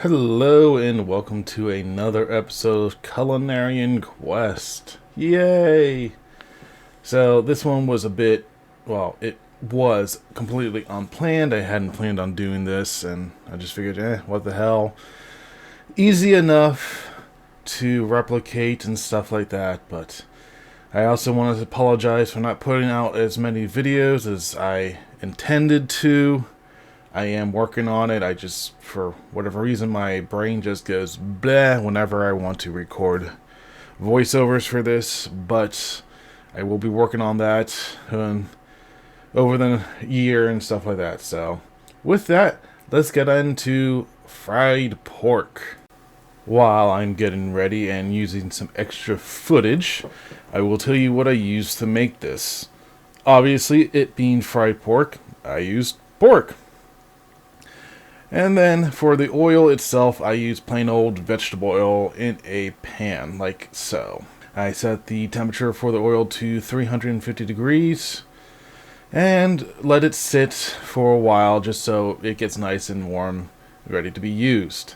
Hello and welcome to another episode of Culinarian Quest. Yay! So this one was it was completely unplanned. I hadn't planned on doing this and I just figured, what the hell. Easy enough to replicate and stuff like that, but I also wanted to apologize for not putting out as many videos as I intended to. I am working on it. I just, for whatever reason, my brain just goes bleh whenever I want to record voiceovers for this. But I will be working on that over the year and stuff like that. So, with that, let's get into fried pork. While I'm getting ready and using some extra footage, I will tell you what I used to make this. Obviously, it being fried pork, I used pork. And then for the oil itself, I use plain old vegetable oil in a pan, like so. I set the temperature for the oil to 350 degrees and let it sit for a while just so it gets nice and warm, ready to be used.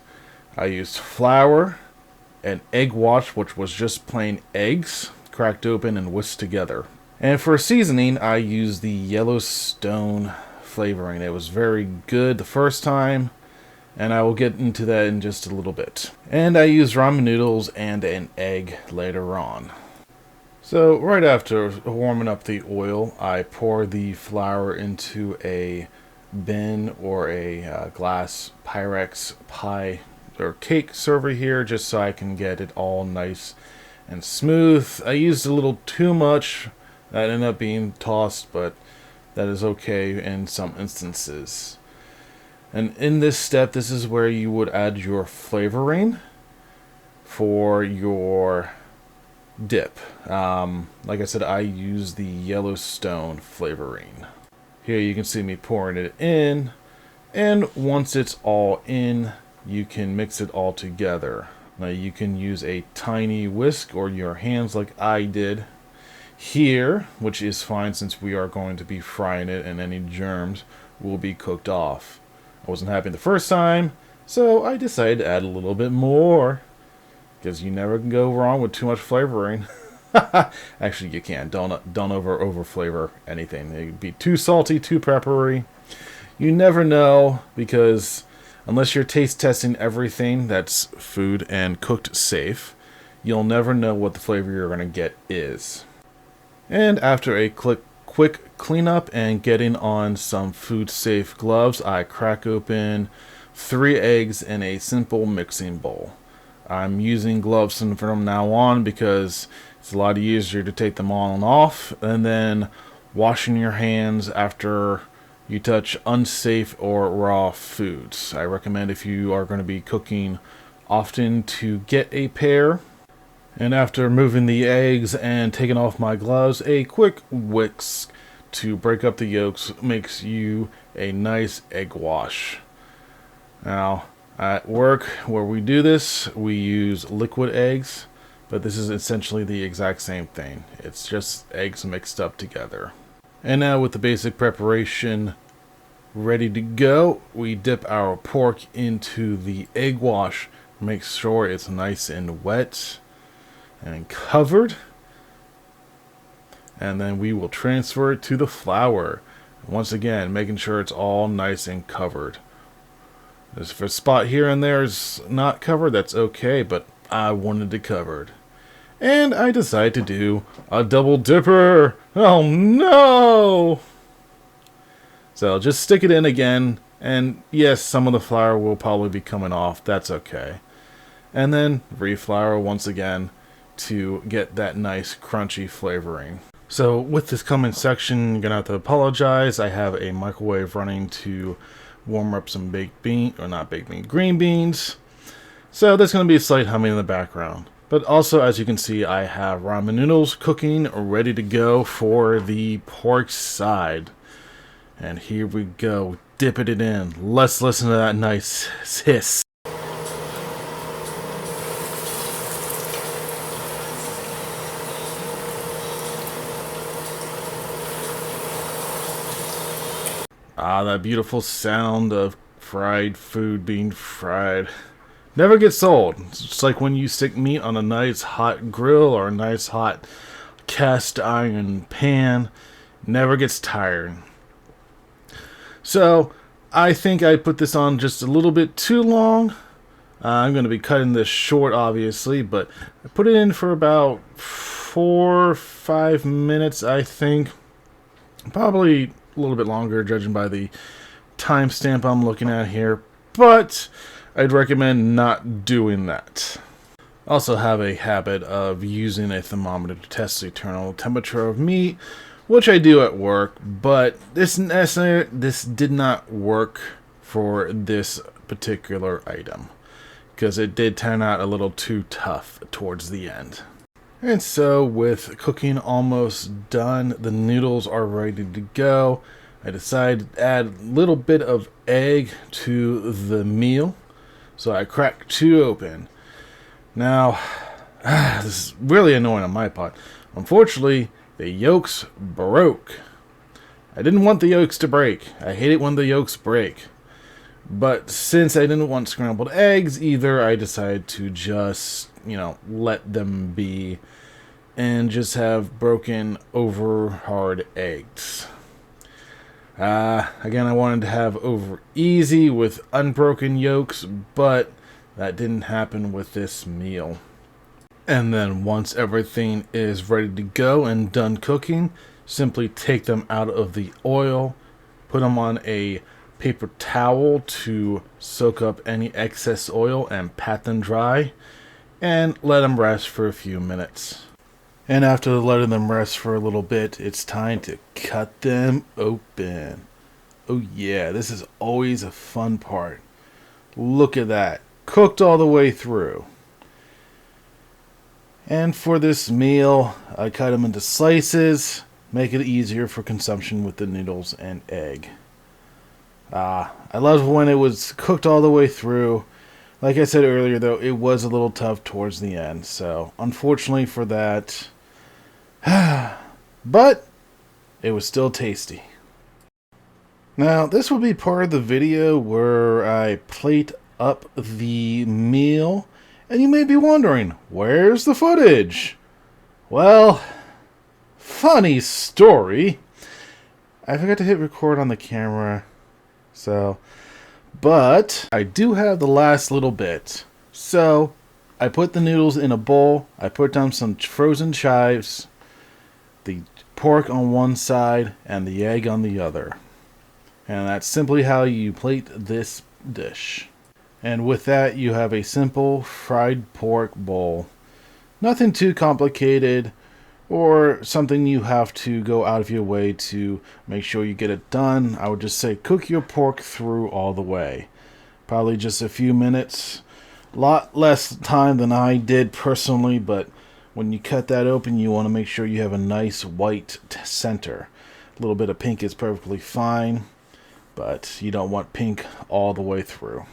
I used flour, an egg wash, which was just plain eggs, cracked open and whisked together. And for seasoning, I used the Yellowstone flavoring. It was very good the first time, and I will get into that in just a little bit. And I used ramen noodles and an egg later on. So right after warming up the oil, I pour the flour into a bin or a glass Pyrex pie or cake server here, just so I can get it all nice and smooth. I used a little too much. That ended up being tossed, but that is okay in some instances. And in this step, this is where you would add your flavoring for your dip. Like I said, I use the Yellowstone flavoring. Here you can see me pouring it in, and once it's all in, you can mix it all together. Now you can use a tiny whisk or your hands like I did here, which is fine since we are going to be frying it and any germs will be cooked off. I wasn't happy the first time, so I decided to add a little bit more, because you never can go wrong with too much flavoring. Actually, you can't. Don't over flavor anything. It'd be too salty, too peppery. You never know, because unless you're taste testing everything that's food and cooked safe, you'll never know what the flavor you're going to get is. And after a quick cleanup and getting on some food safe gloves, I crack open 3 eggs in a simple mixing bowl. I'm using gloves from now on because it's a lot easier to take them on and off, and then washing your hands after you touch unsafe or raw foods. I recommend, if you are going to be cooking often, to get a pair. And after moving the eggs and taking off my gloves, a quick whisk to break up the yolks makes you a nice egg wash. Now, at work where we do this, we use liquid eggs, but this is essentially the exact same thing. It's just eggs mixed up together. And now with the basic preparation ready to go, we dip our pork into the egg wash. Make sure it's nice and wet and covered, and then we will transfer it to the flour. Once again, making sure it's all nice and covered. If a spot here and there is not covered, that's okay, but I wanted it covered. And I decided to do a double dipper. Oh no! So just stick it in again, and yes, some of the flour will probably be coming off. That's okay. And then reflour once again to get that nice crunchy flavoring. So with this coming section, you're gonna have to apologize. I have a microwave running to warm up some green beans. So there's gonna be a slight humming in the background. But also, as you can see, I have ramen noodles cooking, ready to go for the pork side. And here we go, dipping it in. Let's listen to that nice hiss. Ah, that beautiful sound of fried food being fried. Never gets old. It's just like when you stick meat on a nice hot grill or a nice hot cast iron pan. Never gets tired. So, I think I put this on just a little bit too long. I'm going to be cutting this short, obviously, but I put it in for about 4 or 5 minutes, I think. Probably a little bit longer, judging by the timestamp I'm looking at here, but I'd recommend not doing that. I also have a habit of using a thermometer to test the internal temperature of meat, which I do at work, but this did not work for this particular item, because it did turn out a little too tough towards the end. And so, with cooking almost done, the noodles are ready to go. I decided to add a little bit of egg to the meal, so I cracked 2 open. Now, this is really annoying on my part. Unfortunately, the yolks broke. I didn't want the yolks to break. I hate it when the yolks break. But since I didn't want scrambled eggs either, I decided to just, let them be and just have broken over hard eggs. Again, I wanted to have over easy with unbroken yolks, but that didn't happen with this meal. And then once everything is ready to go and done cooking, simply take them out of the oil, put them on a paper towel to soak up any excess oil and pat them dry, and let them rest for a few minutes. And after letting them rest for a little bit, it's time to cut them open. Oh yeah, this is always a fun part. Look at that, cooked all the way through. And for this meal, I cut them into slices, make it easier for consumption with the noodles and egg. I love when it was cooked all the way through. Like I said earlier, though, it was a little tough towards the end. So, unfortunately for that, but it was still tasty. Now, this will be part of the video where I plate up the meal. And you may be wondering, where's the footage? Well, funny story. I forgot to hit record on the camera. But I do have the last little bit. So, I put the noodles in a bowl. I put down some frozen chives, the pork on one side, and the egg on the other. And that's simply how you plate this dish. And with that, you have a simple fried pork bowl. Nothing too complicated or something you have to go out of your way to make sure you get it done. I would just say cook your pork through all the way. Probably just a few minutes. A lot less time than I did personally, but when you cut that open, you want to make sure you have a nice white center. A little bit of pink is perfectly fine, but you don't want pink all the way through.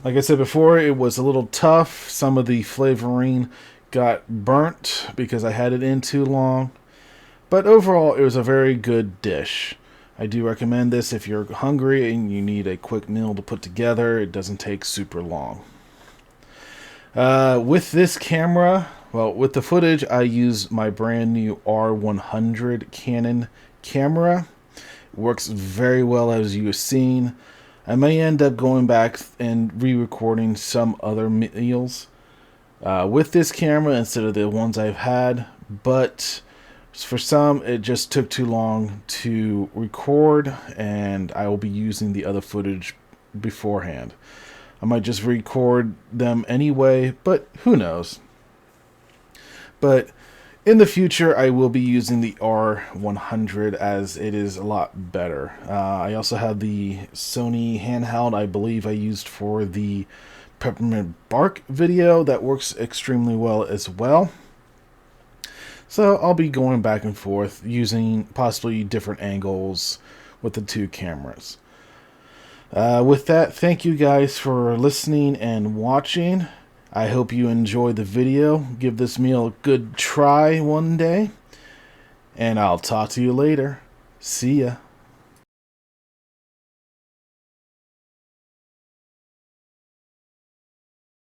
Like I said before, it was a little tough. Some of the flavoring got burnt because I had it in too long. But overall, it was a very good dish. I do recommend this if you're hungry and you need a quick meal to put together. It doesn't take super long. With this camera, with the footage, I use my brand new R100 Canon camera. It works very well, as you have seen. I may end up going back and re-recording some other meals with this camera instead of the ones I've had, but for some it just took too long to record, and I will be using the other footage beforehand. I might just record them anyway, but who knows. But in the future, I will be using the R100 as it is a lot better. I also have the Sony handheld I believe I used for the peppermint bark video that works extremely well as well. So I'll be going back and forth using possibly different angles with the two cameras. With that, thank you guys for listening and watching. I hope you enjoyed the video. Give this meal a good try one day. And I'll talk to you later. See ya.